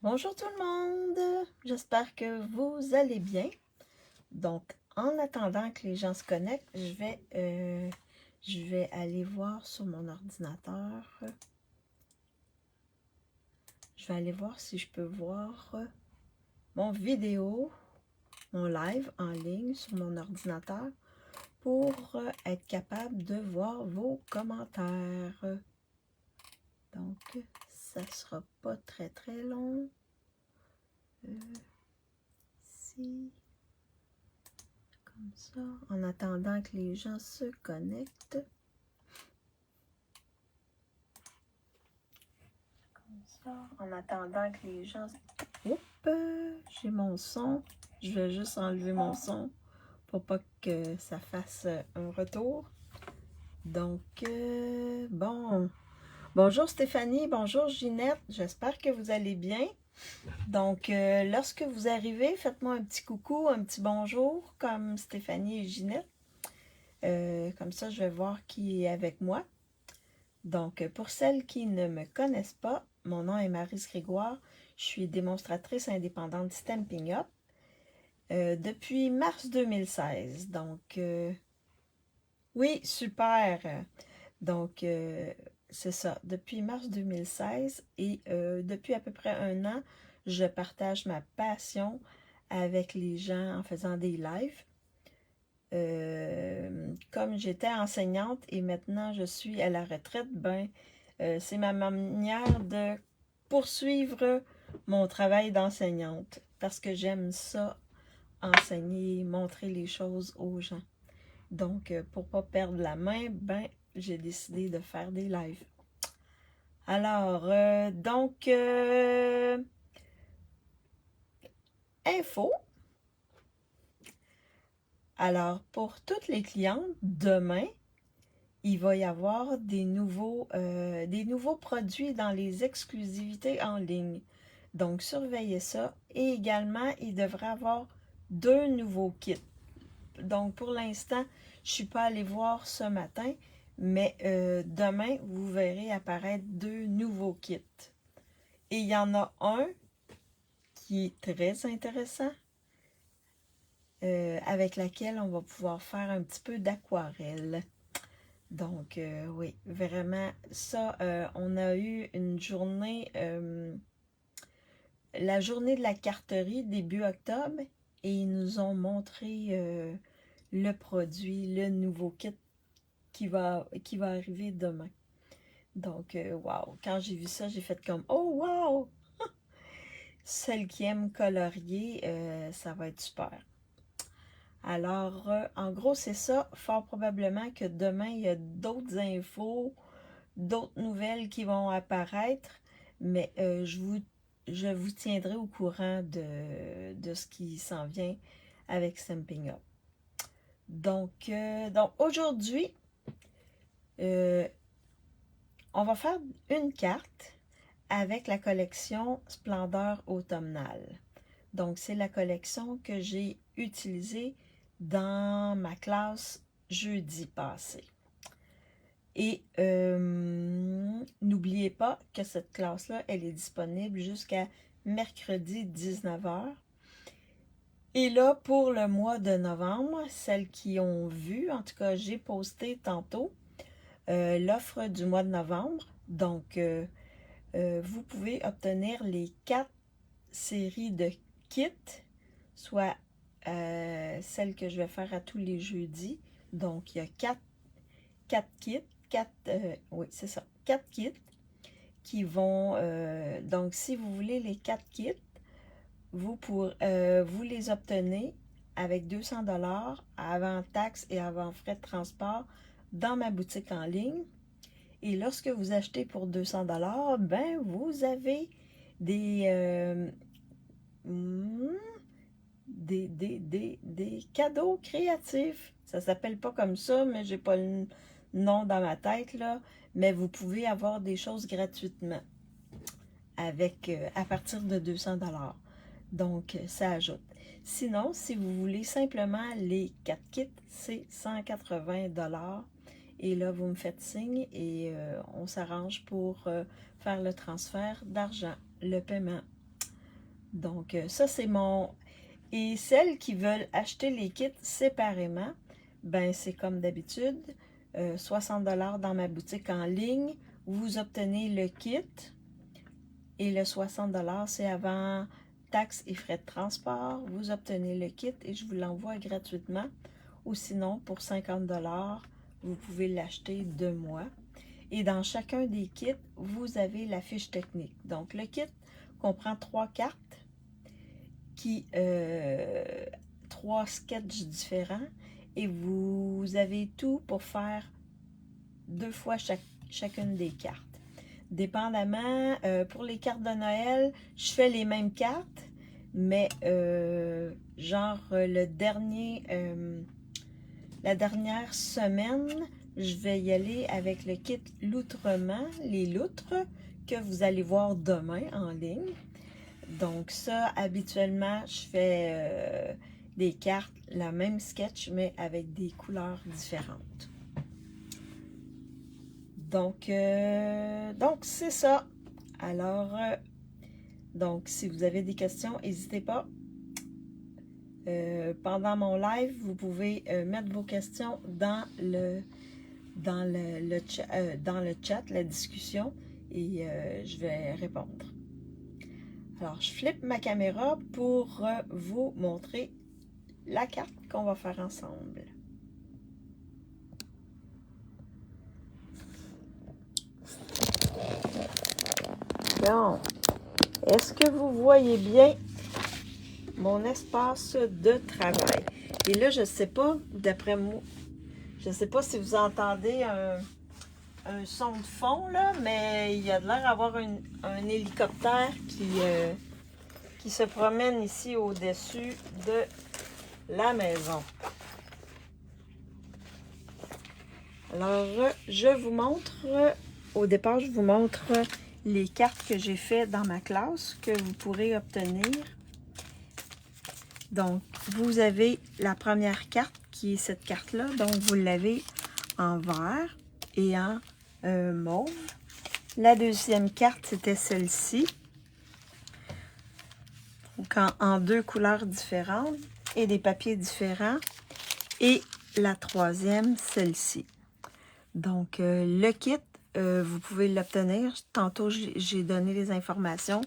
Bonjour tout le monde, j'espère que vous allez bien. Donc, en attendant que les gens se connectent, je vais aller voir sur mon ordinateur. Je vais aller voir si je peux voir mon vidéo, mon live en ligne sur mon ordinateur pour être capable de voir vos commentaires. Donc, ça sera pas très long. Si... Comme ça, en attendant que les gens se connectent. Comme ça, en attendant que les gens... Oups, j'ai mon son. Je vais juste enlever mon son pour pas que ça fasse un retour. Donc, bon. Bonjour Stéphanie, bonjour Ginette. J'espère que vous allez bien. Donc, lorsque vous arrivez, faites-moi un petit coucou, un petit bonjour, comme Stéphanie et Ginette. Comme ça, je vais voir qui est avec moi. Donc, pour celles qui ne me connaissent pas, mon nom est Maryse Grégoire. Je suis démonstratrice indépendante Stampin' Up depuis mars 2016. Donc, oui, super! Donc, c'est ça, depuis mars 2016 et depuis à peu près un an, je partage ma passion avec les gens en faisant des lives. Comme j'étais enseignante et maintenant je suis à la retraite, c'est ma manière de poursuivre mon travail d'enseignante parce que j'aime ça, enseigner, montrer les choses aux gens. Donc, pour pas perdre la main, j'ai décidé de faire des lives. Alors, info. Alors, pour toutes les clientes, demain, il va y avoir des nouveaux produits dans les exclusivités en ligne. Donc, surveillez ça. Et également, il devrait y avoir 2 nouveaux kits. Donc, pour l'instant, je ne suis pas allée voir ce matin, mais demain, vous verrez apparaître 2 nouveaux kits. Et il y en a un qui est très intéressant, avec laquelle on va pouvoir faire un petit peu d'aquarelle. Donc, oui, vraiment, ça, on a eu une journée, la journée de la carterie début octobre, et ils nous ont montré le produit, le nouveau kit qui va arriver demain. Donc, wow, quand j'ai vu ça, j'ai fait comme, oh wow! Celle qui aime colorier, ça va être super. Alors, en gros, c'est ça. Fort probablement que demain, il y a d'autres infos, d'autres nouvelles qui vont apparaître, mais je vous tiendrai au courant de ce qui s'en vient avec Stampin' Up. Donc aujourd'hui, on va faire une carte avec la collection Splendeur automnale. Donc, c'est la collection que j'ai utilisée dans ma classe jeudi passé. Et n'oubliez pas que cette classe-là, elle est disponible jusqu'à mercredi 19h. Et là, pour le mois de novembre, celles qui ont vu, en tout cas, j'ai posté tantôt l'offre du mois de novembre. Donc, vous pouvez obtenir les 4 séries de kits, soit celles que je vais faire à tous les jeudis. Donc, il y a 4 kits, 4, oui, c'est ça, 4 kits qui vont, donc si vous voulez les 4 kits, vous les obtenez avec 200$ avant taxes et avant frais de transport dans ma boutique en ligne. Et lorsque vous achetez pour 200$, vous avez des, des cadeaux créatifs. Ça s'appelle pas comme ça, mais j'ai pas le nom dans ma tête, là. Mais vous pouvez avoir des choses gratuitement avec à partir de 200$. Donc, ça ajoute. Sinon, si vous voulez simplement les 4 kits, c'est 180$. Et là, vous me faites signe et on s'arrange pour faire le transfert d'argent, le paiement. Donc, ça, c'est mon... Et celles qui veulent acheter les kits séparément, ben c'est comme d'habitude, 60 $ dans ma boutique en ligne. Vous obtenez le kit et le 60 $, c'est avant taxes et frais de transport. Vous obtenez le kit et je vous l'envoie gratuitement. Ou sinon, pour 50 $, vous pouvez l'acheter de moi. Et dans chacun des kits, vous avez la fiche technique. Donc, le kit comprend 3 cartes, trois sketchs différents. Et vous avez tout pour faire 2 fois chacune des cartes. Dépendamment, pour les cartes de Noël, je fais les mêmes cartes, mais la dernière semaine, je vais y aller avec le kit loutrement, les loutres, que vous allez voir demain en ligne. Donc ça, habituellement, je fais des cartes, la même sketch, mais avec des couleurs différentes. Donc c'est ça. Alors, donc, si vous avez des questions, n'hésitez pas. Pendant mon live, vous pouvez mettre vos questions dans le chat, la discussion, et je vais répondre. Alors, je flippe ma caméra pour vous montrer la carte qu'on va faire ensemble. Bon, est-ce que vous voyez bien mon espace de travail? Et là, je ne sais pas, d'après moi, je ne sais pas si vous entendez un son de fond, là, mais il y a de l'air d'avoir un hélicoptère qui se promène ici au-dessus de la maison. Alors, je vous montre, au départ, je vous montre les cartes que j'ai faites dans ma classe que vous pourrez obtenir. Donc, vous avez la première carte qui est cette carte-là. Donc, vous l'avez en vert et en mauve. La deuxième carte, c'était celle-ci. Donc, en 2 couleurs différentes et des papiers différents. Et la troisième, celle-ci. Donc, le kit, vous pouvez l'obtenir. Tantôt, j'ai donné les informations.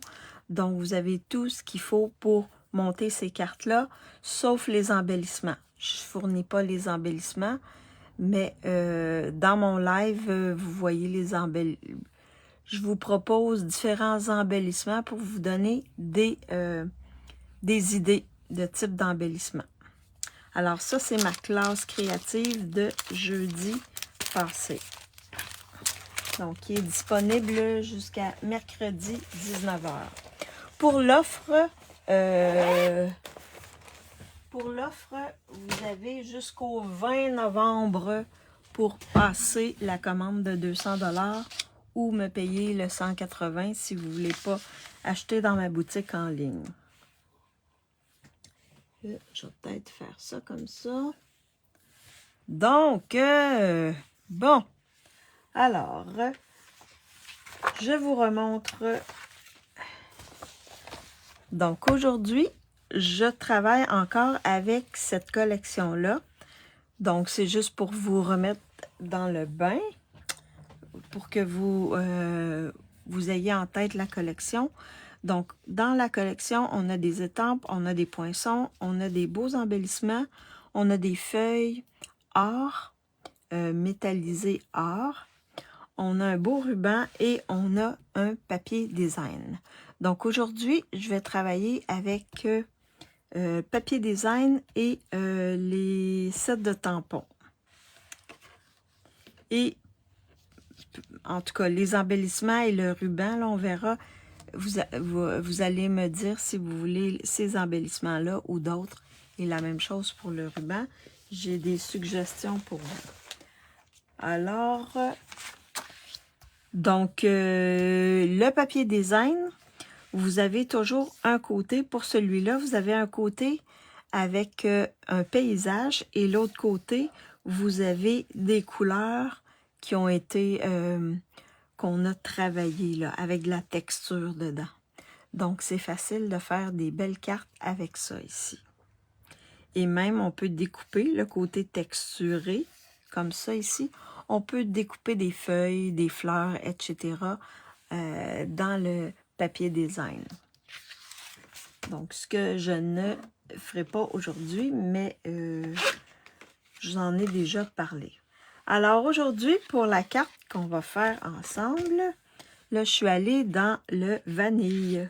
Donc, vous avez tout ce qu'il faut pour monter ces cartes-là, sauf les embellissements. Je ne fournis pas les embellissements, mais dans mon live, vous voyez les embellissements. Je vous propose différents embellissements pour vous donner des idées de type d'embellissement. Alors, ça, c'est ma classe créative de jeudi passé. Donc, qui est disponible jusqu'à mercredi 19 h. Pour l'offre, vous avez jusqu'au 20 novembre pour passer la commande de 200 $ ou me payer le 180 si vous ne voulez pas acheter dans ma boutique en ligne. Je vais peut-être faire ça comme ça. Donc, bon. Alors, je vous remontre. Donc, aujourd'hui, je travaille encore avec cette collection-là. Donc, c'est juste pour vous remettre dans le bain, pour que vous ayez en tête la collection. Donc, dans la collection, on a des étampes, on a des poinçons, on a des beaux embellissements, on a des feuilles or, métallisées or. On a un beau ruban et on a un papier design. Donc, aujourd'hui, je vais travailler avec papier design et les sets de tampons. Et, en tout cas, les embellissements et le ruban, là, on verra. Vous allez me dire si vous voulez ces embellissements-là ou d'autres. Et la même chose pour le ruban. J'ai des suggestions pour vous. Alors, donc, le papier design, vous avez toujours un côté. Pour celui-là, vous avez un côté avec un paysage et l'autre côté, vous avez des couleurs qui ont été, qu'on a travaillées là, avec de la texture dedans. Donc, c'est facile de faire des belles cartes avec ça ici. Et même, on peut découper le côté texturé, comme ça ici. On peut découper des feuilles, des fleurs, etc. Dans le papier design. Donc, ce que je ne ferai pas aujourd'hui, mais je vous en ai déjà parlé. Alors, aujourd'hui, pour la carte qu'on va faire ensemble, là, je suis allée dans le vanille.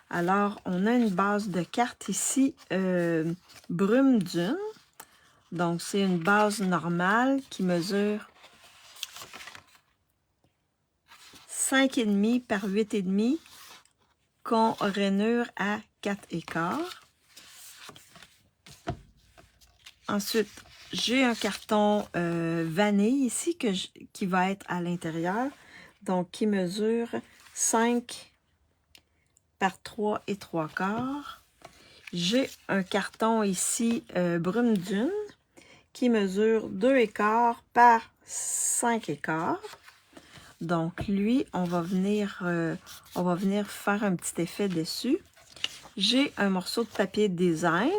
Alors, on a une base de cartes ici, brume dune. Donc, c'est une base normale qui mesure 5,5 par 8,5 qu'on rainure à 4,25. Ensuite, j'ai un carton vanille ici qui va être à l'intérieur. Donc, qui mesure 5 par 3,75. J'ai un carton ici brume dune qui mesure 2,25 par 5,25. Donc, lui, on va venir faire un petit effet dessus. J'ai un morceau de papier design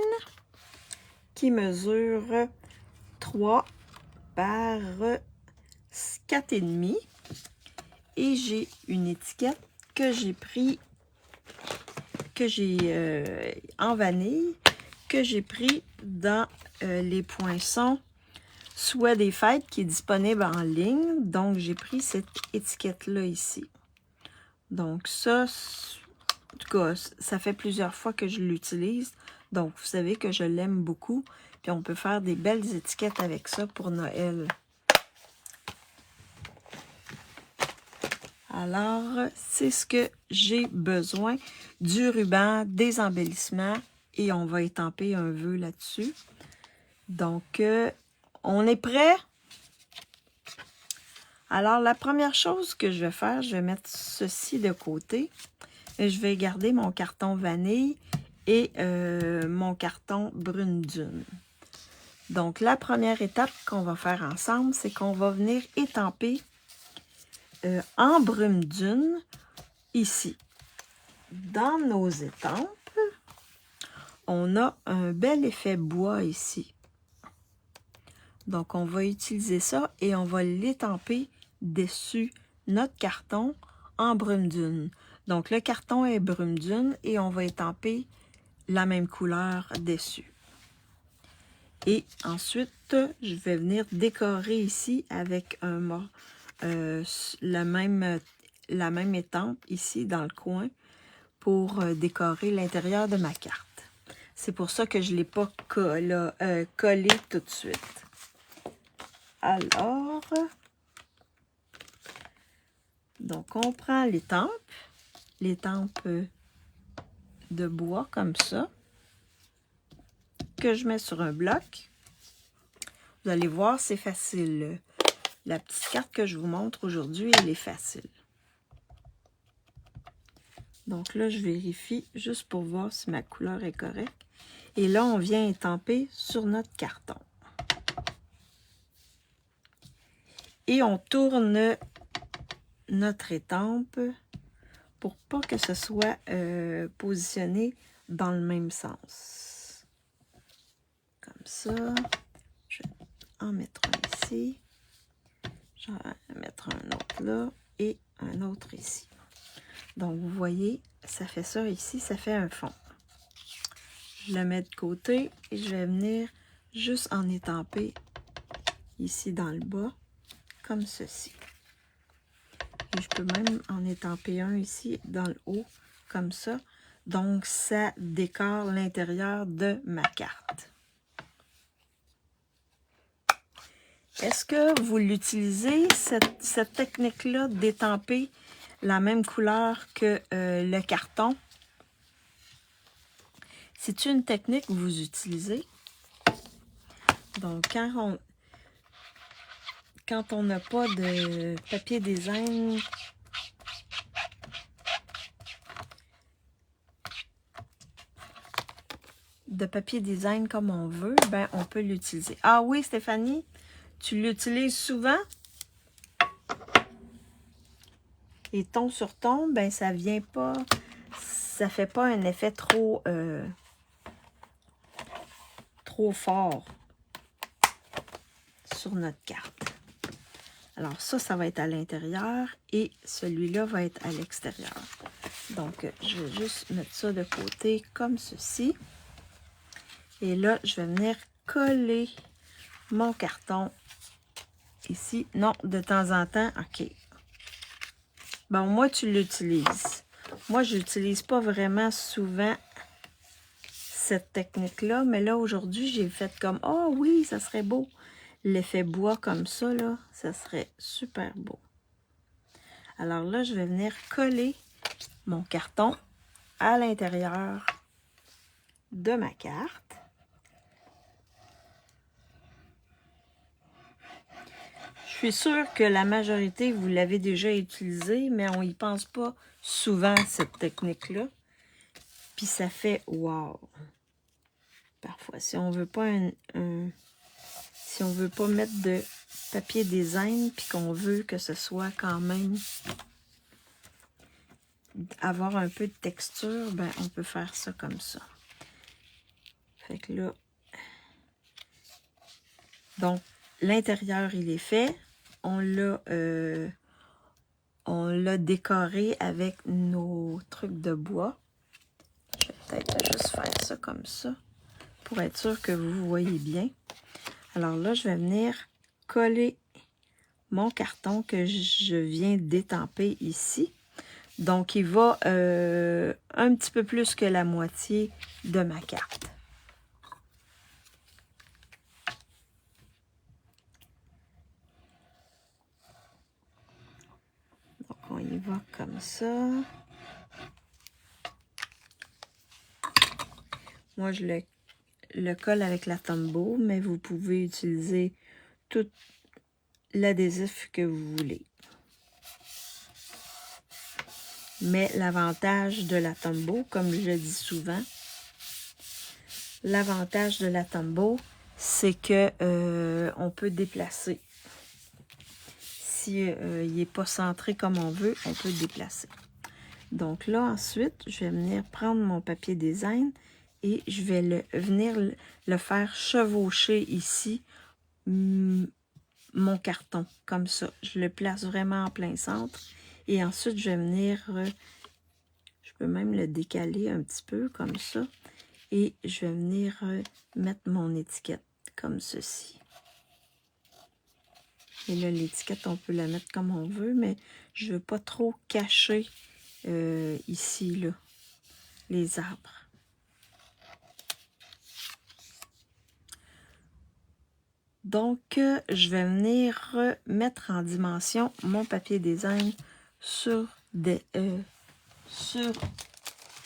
qui mesure 3 par 4,5. Et j'ai une étiquette que j'ai pris, en vanille, que j'ai pris dans les poinçons Souhait des fêtes qui est disponible en ligne. Donc, j'ai pris cette étiquette-là ici. Donc, ça, en tout cas, ça fait plusieurs fois que je l'utilise. Donc, vous savez que je l'aime beaucoup. Puis, on peut faire des belles étiquettes avec ça pour Noël. Alors, c'est ce que j'ai besoin. Du ruban, des embellissements. Et on va étamper un vœu là-dessus. Donc, on est prêt? Alors, la première chose que je vais faire, je vais mettre ceci de côté. Et je vais garder mon carton vanille et mon carton brune dune. Donc, la première étape qu'on va faire ensemble, c'est qu'on va venir étamper en brume dune, ici. Dans nos étampes, on a un bel effet bois ici. Donc, on va utiliser ça et on va l'étamper dessus notre carton en brume dune. Donc, le carton est brume dune et on va étamper la même couleur dessus. Et ensuite, je vais venir décorer ici avec la même étampe ici dans le coin pour décorer l'intérieur de ma carte. C'est pour ça que je ne l'ai pas collé tout de suite. Alors, donc on prend l'étampe de bois comme ça, que je mets sur un bloc. Vous allez voir, c'est facile. La petite carte que je vous montre aujourd'hui, elle est facile. Donc là, je vérifie juste pour voir si ma couleur est correcte. Et là, on vient étamper sur notre carton. Et on tourne notre étampe pour pas que ce soit positionné dans le même sens. Comme ça. Je vais en mettre un ici. Je vais en mettre un autre là et un autre ici. Donc, vous voyez, ça fait ça ici, ça fait un fond. Je le mets de côté et je vais venir juste en étamper ici dans le bas, comme ceci. Et je peux même en étamper un ici dans le haut, comme ça. Donc, ça décore l'intérieur de ma carte. Est-ce que vous l'utilisez, cette technique-là d'étamper la même couleur que le carton? C'est une technique que vous utilisez. Donc, quand on n'a pas de papier design, comme on veut, ben on peut l'utiliser. Ah oui, Stéphanie, tu l'utilises souvent? Et ton sur ton, ben ça vient pas, ça fait pas un effet trop fort sur notre carte. Alors ça va être à l'intérieur et celui-là va être à l'extérieur. Donc, je vais juste mettre ça de côté comme ceci. Et là, je vais venir coller mon carton ici. Non, de temps en temps, OK. Bon, moi, tu l'utilises. Moi, je n'utilise pas vraiment souvent cette technique-là, mais là, aujourd'hui, j'ai fait comme, oh oui, ça serait beau. L'effet bois comme ça, là, ça serait super beau. Alors là, je vais venir coller mon carton à l'intérieur de ma carte. Je suis sûre que la majorité, vous l'avez déjà utilisé, mais on n'y pense pas souvent, cette technique-là. Puis ça fait wow! Parfois, si on veut pas si on veut pas mettre de papier design, puis qu'on veut que ce soit quand même avoir un peu de texture, ben on peut faire ça comme ça. Fait que là, donc l'intérieur il est fait, on l'a décoré avec nos trucs de bois. Je vais peut-être juste faire ça comme ça pour être sûr que vous voyez bien. Alors là, je vais venir coller mon carton que je viens d'étamper ici. Donc, il va un petit peu plus que la moitié de ma carte. Donc, on y va comme ça. Moi, je le colle avec la Tombow, mais vous pouvez utiliser tout l'adhésif que vous voulez. Mais l'avantage de la Tombow, comme je le dis souvent, l'avantage de la Tombow, c'est que on peut déplacer. Si il n'est pas centré comme on veut, on peut déplacer. Donc là, ensuite, je vais venir prendre mon papier design et je vais venir le faire chevaucher ici, mon carton, comme ça. Je le place vraiment en plein centre. Et ensuite, je vais venir, je peux même le décaler un petit peu, comme ça. Et je vais venir mettre mon étiquette, comme ceci. Et là, l'étiquette, on peut la mettre comme on veut, mais je ne veux pas trop cacher ici, là, les arbres. Donc, je vais venir mettre en dimension mon papier design sur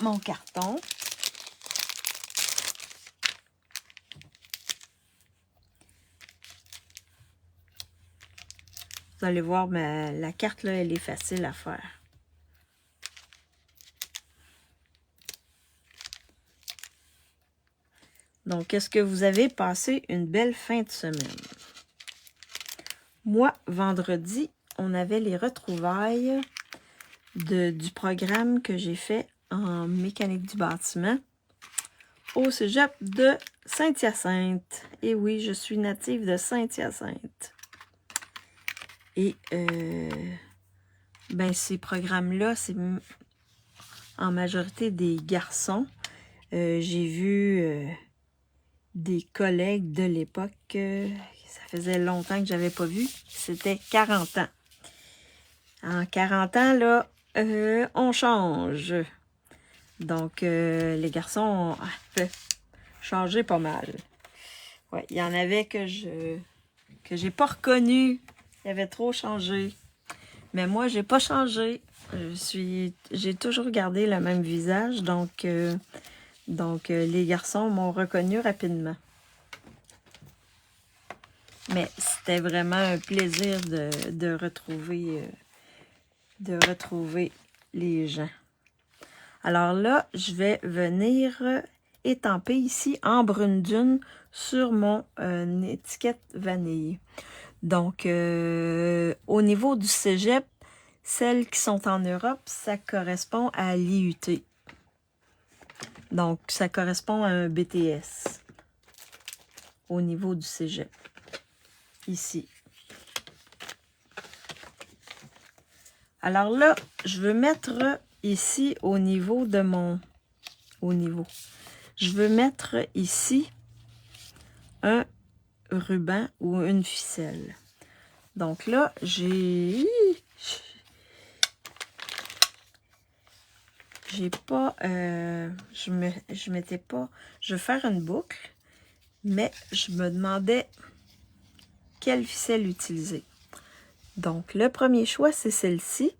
mon carton. Vous allez voir, la carte, là, elle est facile à faire. Donc, est-ce que vous avez passé une belle fin de semaine? Moi, vendredi, on avait les retrouvailles du programme que j'ai fait en mécanique du bâtiment au cégep de Saint-Hyacinthe. Et oui, je suis native de Saint-Hyacinthe. Et ben, ces programmes-là, c'est en majorité des garçons. J'ai vu des collègues de l'époque, ça faisait longtemps que j'avais pas vu, c'était 40 ans. En 40 ans, là, on change. Donc, les garçons ont changé pas mal. Ouais, il y en avait que j'ai pas reconnu. Il avait trop changé. Mais moi, j'ai pas changé. J'ai toujours gardé le même visage. Donc, les garçons m'ont reconnu rapidement. Mais c'était vraiment un plaisir de retrouver les gens. Alors là, je vais venir étamper ici en brune dune sur mon étiquette vanille. Donc, au niveau du cégep, celles qui sont en Europe, ça correspond à l'IUT. Donc, ça correspond à un BTS au niveau du cégep. Ici. Alors là, je veux mettre ici au niveau de mon... Je veux mettre ici un ruban ou une ficelle. Donc là, j'ai pas... je m'étais pas... Je veux faire une boucle, mais je me demandais quelle ficelle utiliser. Donc, le premier choix, c'est celle-ci.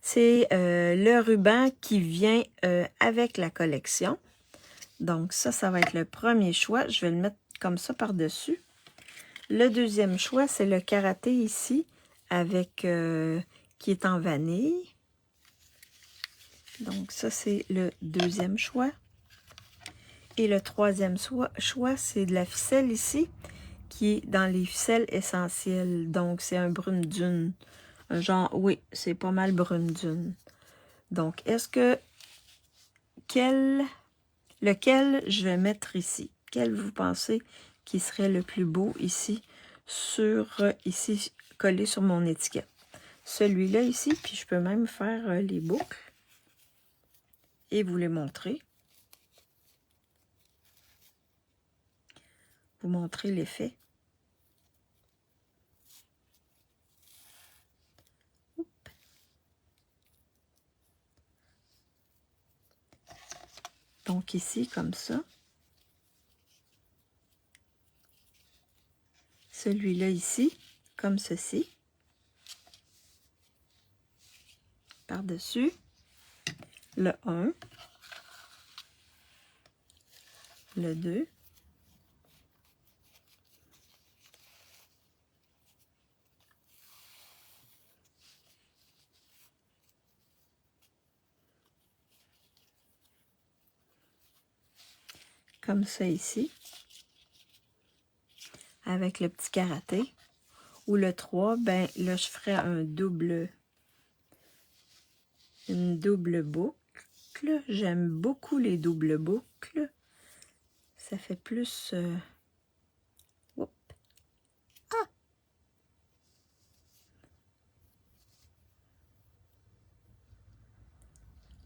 C'est le ruban qui vient avec la collection. Donc, ça va être le premier choix. Je vais le mettre comme ça par-dessus. Le deuxième choix, c'est le karaté ici, avec qui est en vanille. Donc, ça, c'est le deuxième choix. Et le troisième choix, c'est de la ficelle ici, qui est dans les ficelles essentielles. Donc, c'est un brume dune. Un genre, oui, c'est pas mal brume dune. Donc, est-ce que... Lequel je vais mettre ici? Quel vous pensez qui serait le plus beau ici, ici, collé sur mon étiquette? Celui-là ici, puis je peux même faire les boucles et vous les montrer. Vous montrer l'effet. Donc ici, comme ça. Celui-là ici, comme ceci. Par-dessus. Le 1. Le 2. Comme ça ici. Avec le petit karaté. Ou le 3, ben là, je ferai une double boucle. J'aime beaucoup les doubles boucles. Ça fait plus... Ah!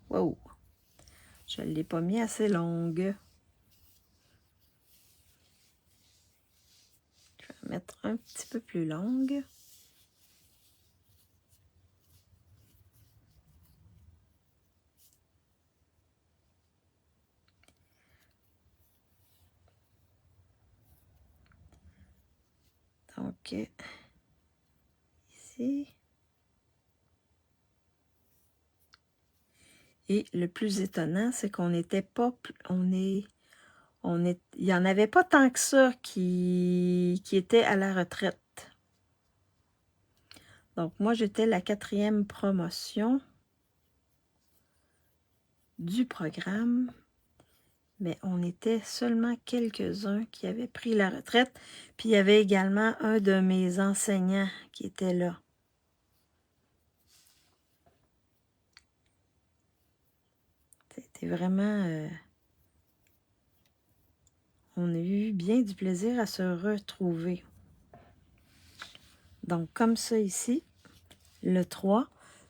Wow! Je ne l'ai pas mis assez longue. Je vais la mettre un petit peu plus longue. Donc, ici. Et le plus étonnant, c'est qu'on n'était pas... il n'y en avait pas tant que ça qui était à la retraite. Donc, moi, j'étais la 4e promotion du programme. Mais on était seulement quelques-uns qui avaient pris la retraite. Puis, il y avait également un de mes enseignants qui était là. C'était vraiment... on a eu bien du plaisir à se retrouver. Donc, comme ça ici, le 3.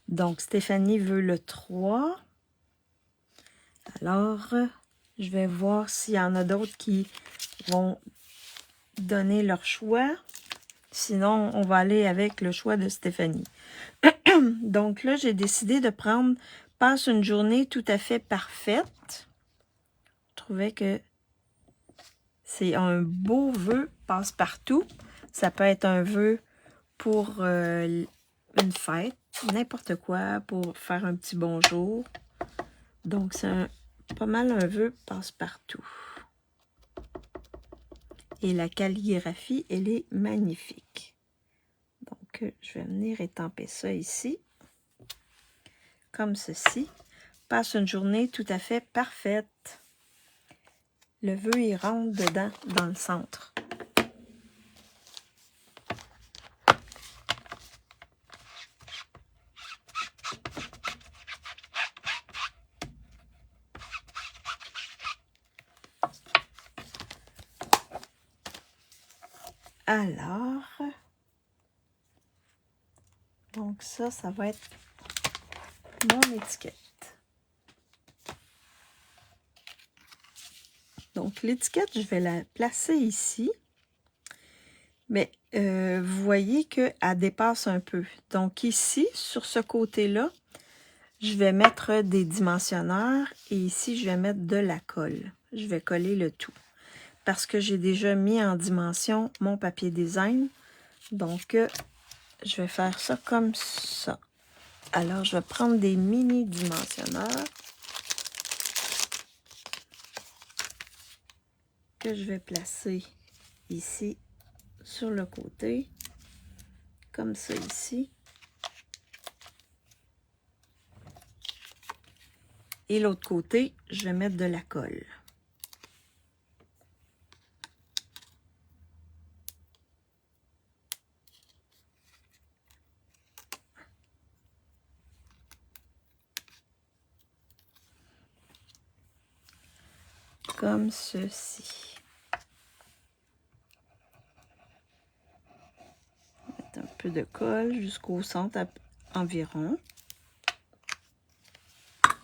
Donc, Stéphanie veut le 3. Alors, je vais voir s'il y en a d'autres qui vont donner leur choix. Sinon, on va aller avec le choix de Stéphanie. Donc là, j'ai décidé de prendre « Passe une journée tout à fait parfaite ». Je trouvais que c'est un beau vœu passe-partout. Ça peut être un vœu pour une fête, n'importe quoi, pour faire un petit bonjour. Donc, c'est pas mal un vœu passe-partout. Et la calligraphie, elle est magnifique. Donc, je vais venir étamper ça ici. Comme ceci. Passe une journée tout à fait parfaite. Le vœu, il rentre dedans, dans le centre. Alors, donc ça va être mon étiquette. Donc, l'étiquette, je vais la placer ici. Mais vous voyez qu'elle dépasse un peu. Donc, ici, sur ce côté-là, je vais mettre des dimensionneurs. Et ici, je vais mettre de la colle. Je vais coller le tout. Parce que j'ai déjà mis en dimension mon papier design. Donc, je vais faire ça comme ça. Alors, je vais prendre des mini dimensionneurs que je vais placer ici sur le côté, comme ça ici. Et l'autre côté, je vais mettre de la colle. Comme ceci. Mettre un peu de colle jusqu'au centre environ.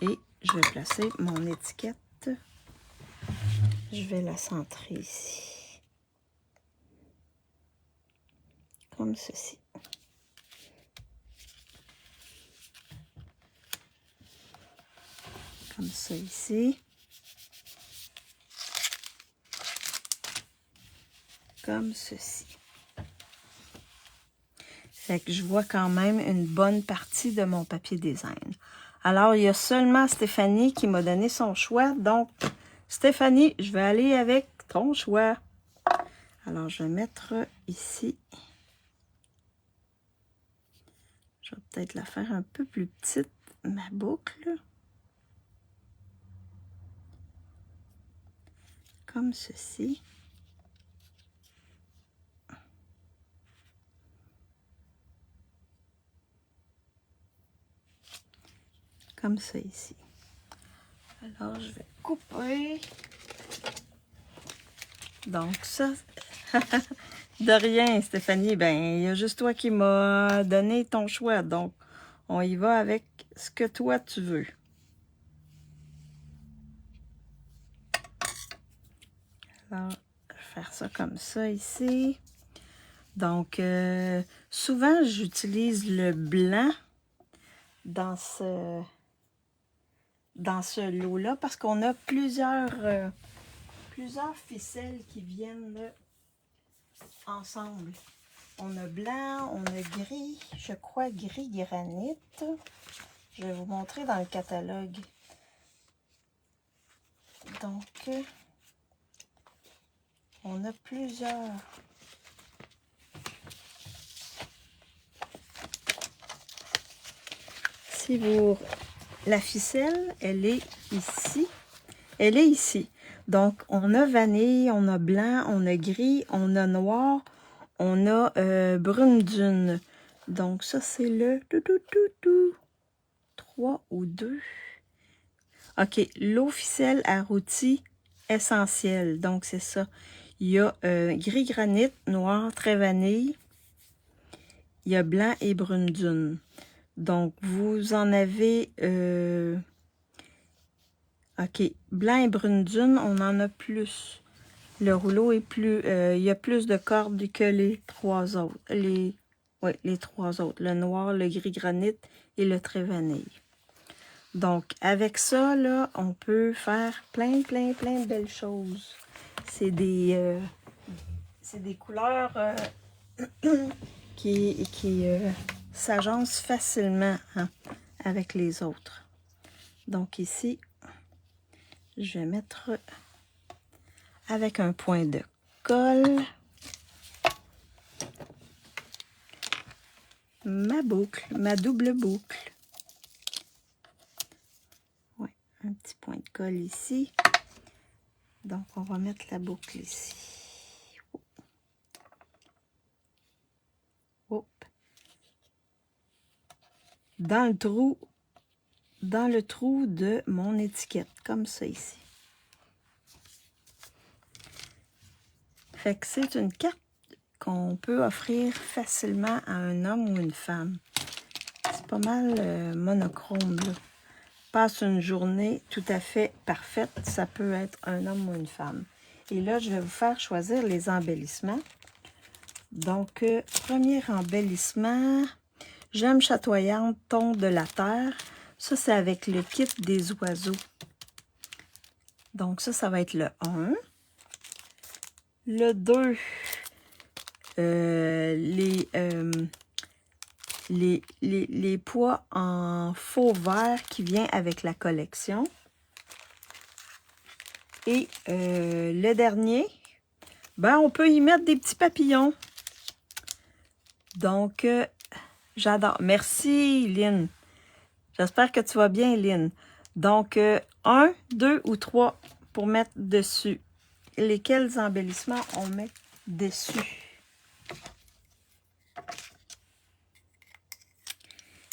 Et je vais placer mon étiquette. Je vais la centrer ici. Comme ceci. Comme ça ici. Comme ceci. Fait que je vois quand même une bonne partie de mon papier design. Alors, il y a seulement Stéphanie qui m'a donné son choix. Donc, Stéphanie, je vais aller avec ton choix. Alors, je vais mettre ici. Je vais peut-être la faire un peu plus petite, ma boucle. Comme ceci. Comme ça ici. Alors, je vais couper. Donc, ça, de rien, Stéphanie. Ben, il y a juste toi qui m'as donné ton choix. Donc, on y va avec ce que toi, tu veux. Alors, je vais faire ça comme ça ici. Donc, souvent, j'utilise le blanc dans ce lot-là parce qu'on a plusieurs ficelles qui viennent ensemble. On a blanc, on a gris, je crois gris granit. Je vais vous montrer dans le catalogue. Donc, on a plusieurs. Si vous... La ficelle, elle est ici. Elle est ici. Donc, on a vanille, on a blanc, on a gris, on a noir, on a brune dune. Donc, ça, c'est le 3 ou 2. OK, l'eau ficelle à rôti essentielle. Donc, c'est ça. Il y a gris granit, noir, très vanille. Il y a blanc et brune dune. Donc, vous en avez... OK, blanc et brune dune, on en a plus. Le rouleau est plus... il y a plus de cordes que les 3 autres. Oui, les 3 autres. Le noir, le gris granit et le très vanille. Donc, avec ça, là, on peut faire plein de belles choses. C'est des couleurs qui s'agencent facilement avec les autres. Donc, ici, je vais mettre avec un point de colle ma boucle, ma double boucle. Ouais, un petit point de colle ici. Donc, on va mettre la boucle ici. Hop. Dans le trou de mon étiquette, comme ça ici. Fait que c'est une carte qu'on peut offrir facilement à un homme ou une femme. C'est pas mal monochrome, là. Passe une journée tout à fait parfaite. Ça peut être un homme ou une femme. Et là, je vais vous faire choisir les embellissements. Donc, premier embellissement, gemme chatoyante, ton de la terre. Ça, c'est avec le kit des oiseaux. Donc, ça va être le 1. Le 2, les pois en faux vert qui vient avec la collection. Et le dernier, ben, on peut y mettre des petits papillons. Donc, j'adore. Merci, Lynn. J'espère que tu vas bien, Lynn. Donc, 1, 2 ou 3 pour mettre dessus. Lesquels embellissements on met dessus?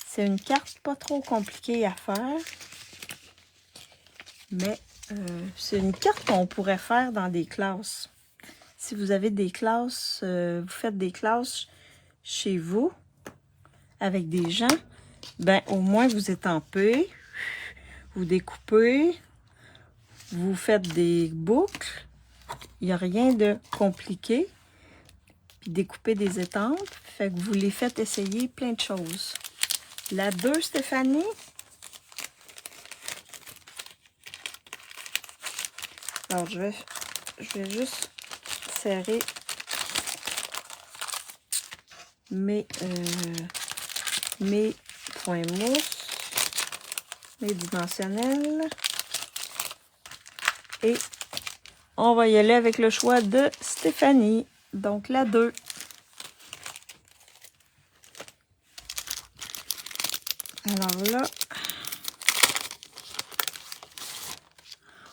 C'est une carte pas trop compliquée à faire. Mais c'est une carte qu'on pourrait faire dans des classes. Si vous avez des classes, vous faites des classes chez vous avec des gens, ben au moins vous étampez, vous découpez, vous faites des boucles. Il n'y a rien de compliqué. Puis découper des étampes, fait que vous les faites essayer plein de choses. La 2, Stéphanie. Alors, je vais juste serrer mes points mousse, mes dimensionnels. Et on va y aller avec le choix de Stéphanie. Donc, la 2. Alors là,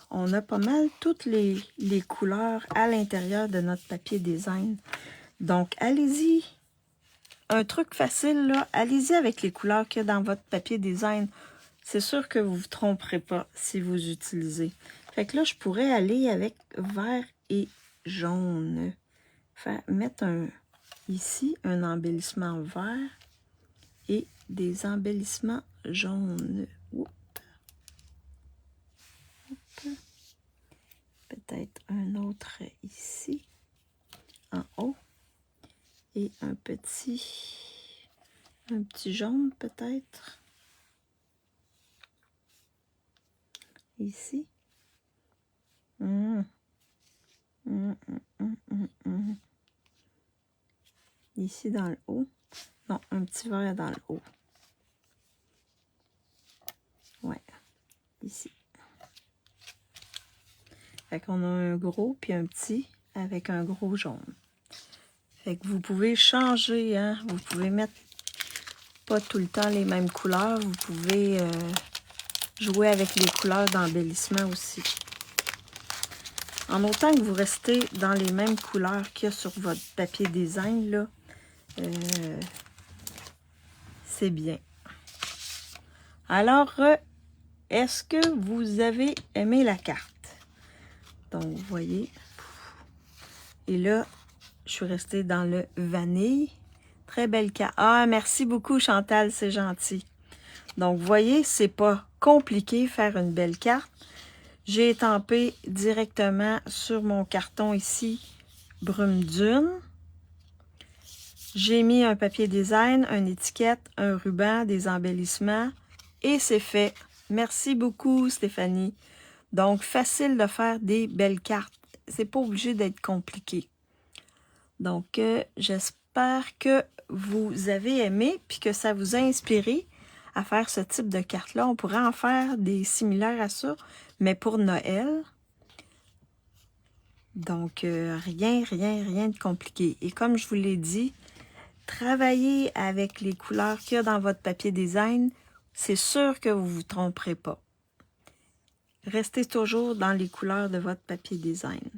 on a pas mal toutes les couleurs à l'intérieur de notre papier design. Donc, allez-y. Un truc facile, là, allez-y avec les couleurs qu'il y a dans votre papier design. C'est sûr que vous ne vous tromperez pas si vous utilisez. Fait que là, je pourrais aller avec vert et jaune. Mettre ici un embellissement vert et des embellissements jaunes. Peut-être un autre ici, en haut. Et un petit jaune peut-être. Ici. Ici dans le haut. Non, un petit vert dans le haut. Ouais, ici. Fait qu'on a un gros puis un petit avec un gros jaune. Fait que vous pouvez changer, hein. Vous pouvez mettre pas tout le temps les mêmes couleurs. Vous pouvez jouer avec les couleurs d'embellissement aussi. En autant que vous restez dans les mêmes couleurs qu'il y a sur votre papier design, là, c'est bien. Alors, est-ce que vous avez aimé la carte? Donc, vous voyez. Et là, je suis restée dans le vanille. Très belle carte. Ah, merci beaucoup, Chantal, c'est gentil. Donc, vous voyez, c'est pas compliqué faire une belle carte. J'ai étampé directement sur mon carton ici, brume dune. J'ai mis un papier design, une étiquette, un ruban, des embellissements et c'est fait. Merci beaucoup, Stéphanie. Donc, facile de faire des belles cartes. C'est pas obligé d'être compliqué. Donc, j'espère que vous avez aimé puis que ça vous a inspiré à faire ce type de carte-là. On pourrait en faire des similaires à ça, mais pour Noël. Donc, rien de compliqué. Et comme je vous l'ai dit, travaillez avec les couleurs qu'il y a dans votre papier design. C'est sûr que vous ne vous tromperez pas. Restez toujours dans les couleurs de votre papier design.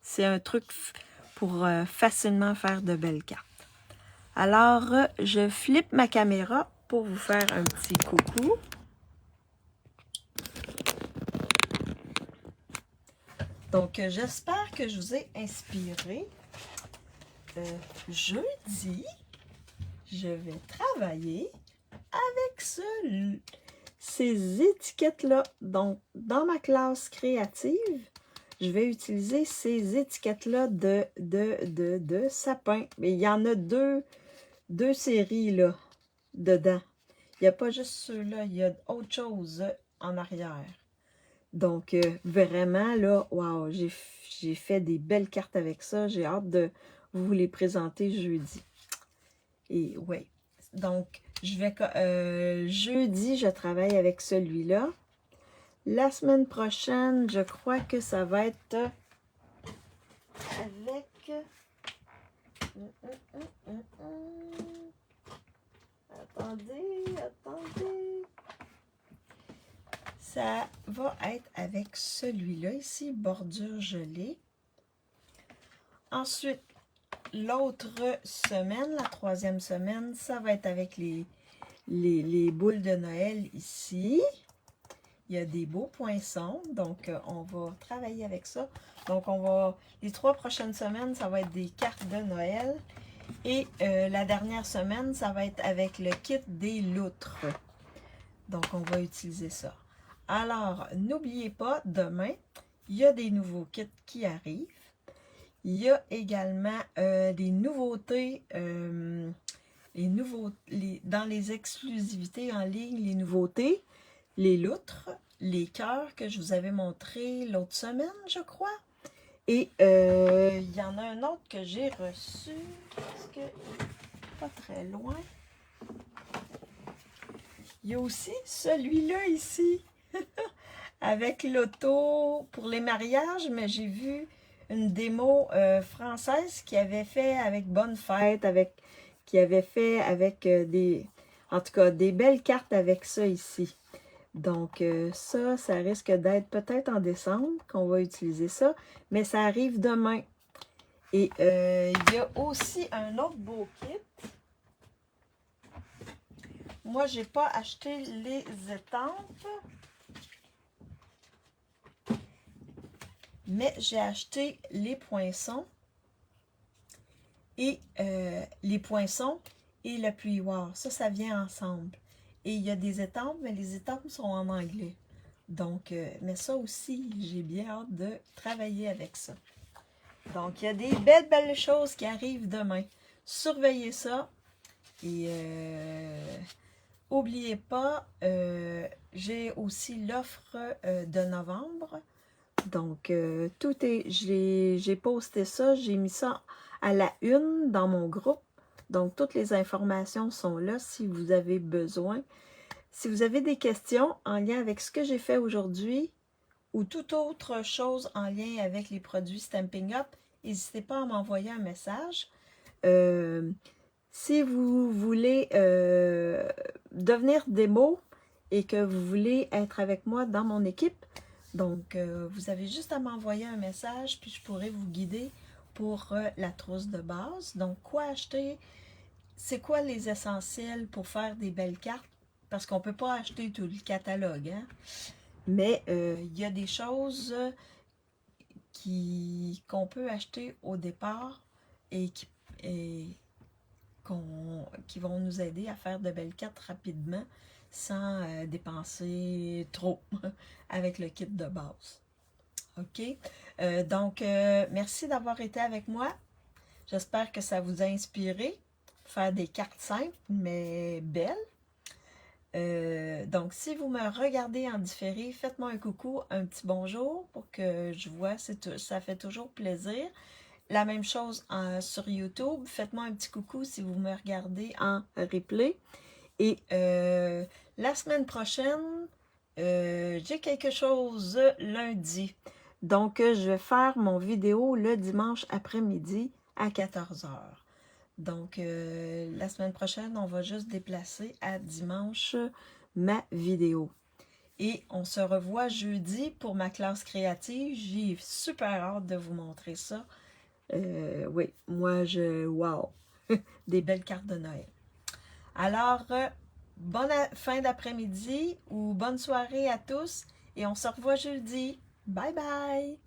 C'est un truc pour facilement faire de belles cartes. Alors, je flippe ma caméra pour vous faire un petit coucou. Donc, j'espère que je vous ai inspiré. jeudi, je vais travailler avec ces étiquettes-là. Donc, dans ma classe créative, je vais utiliser ces étiquettes-là de sapin. Mais il y en a deux séries là, dedans. Il n'y a pas juste ceux-là, il y a autre chose en arrière. Donc, vraiment, là, wow, j'ai fait des belles cartes avec ça. J'ai hâte de vous les présenter jeudi. Et ouais, donc, jeudi, je travaille avec celui-là. La semaine prochaine, je crois que ça va être avec... Attendez. Ça va être avec celui-là ici, bordure gelée. Ensuite, l'autre semaine, la troisième semaine, ça va être avec les boules de Noël ici. Il y a des beaux poinçons, donc on va travailler avec ça. Donc les 3 prochaines semaines, ça va être des cartes de Noël. Et la dernière semaine, ça va être avec le kit des loutres. Donc on va utiliser ça. Alors, n'oubliez pas, demain, il y a des nouveaux kits qui arrivent. Il y a également des nouveautés, dans les exclusivités en ligne, les nouveautés, les loutres, les cœurs que je vous avais montré l'autre semaine, je crois. Et il y en a un autre que j'ai reçu, parce que pas très loin. Il y a aussi celui-là ici, avec l'auto pour les mariages, mais j'ai vu une démo française qui avait fait avec Bonne Fête, qui avait fait avec en tout cas, des belles cartes avec ça ici. Donc, ça risque d'être peut-être en décembre qu'on va utiliser ça, mais ça arrive demain. Et il y a aussi un autre beau kit. Moi, je n'ai pas acheté les étampes, mais j'ai acheté les poinçons et le pluioir. Ça vient ensemble. Et il y a des étampes, mais les étampes sont en anglais. Donc, mais ça aussi, j'ai bien hâte de travailler avec ça. Donc, il y a des belles choses qui arrivent demain. Surveillez ça. Et n'oubliez pas, j'ai aussi l'offre de novembre. Donc, j'ai posté ça, j'ai mis ça à la une dans mon groupe. Donc, toutes les informations sont là si vous avez besoin. Si vous avez des questions en lien avec ce que j'ai fait aujourd'hui ou toute autre chose en lien avec les produits Stampin' Up, n'hésitez pas à m'envoyer un message. Si vous voulez devenir démo et que vous voulez être avec moi dans mon équipe, donc vous avez juste à m'envoyer un message puis je pourrai vous guider pour la trousse de base. Donc, quoi acheter? C'est quoi les essentiels pour faire des belles cartes? Parce qu'on ne peut pas acheter tout le catalogue, hein? Mais il y a des choses qu'on peut acheter au départ et qui vont nous aider à faire de belles cartes rapidement sans dépenser trop avec le kit de base. OK? Donc, merci d'avoir été avec moi. J'espère que ça vous a inspiré. Faire des cartes simples, mais belles. Donc, si vous me regardez en différé, faites-moi un coucou, un petit bonjour pour que je vois, ça fait toujours plaisir. La même chose sur YouTube, faites-moi un petit coucou si vous me regardez en replay. Et la semaine prochaine, j'ai quelque chose lundi. Donc, je vais faire mon vidéo le dimanche après-midi à 14 h. Donc, la semaine prochaine, on va juste déplacer à dimanche ma vidéo. Et on se revoit jeudi pour ma classe créative. J'ai super hâte de vous montrer ça. Oui, moi, wow! Des belles cartes de Noël. Alors, bonne fin d'après-midi ou bonne soirée à tous. Et on se revoit jeudi. Bye bye!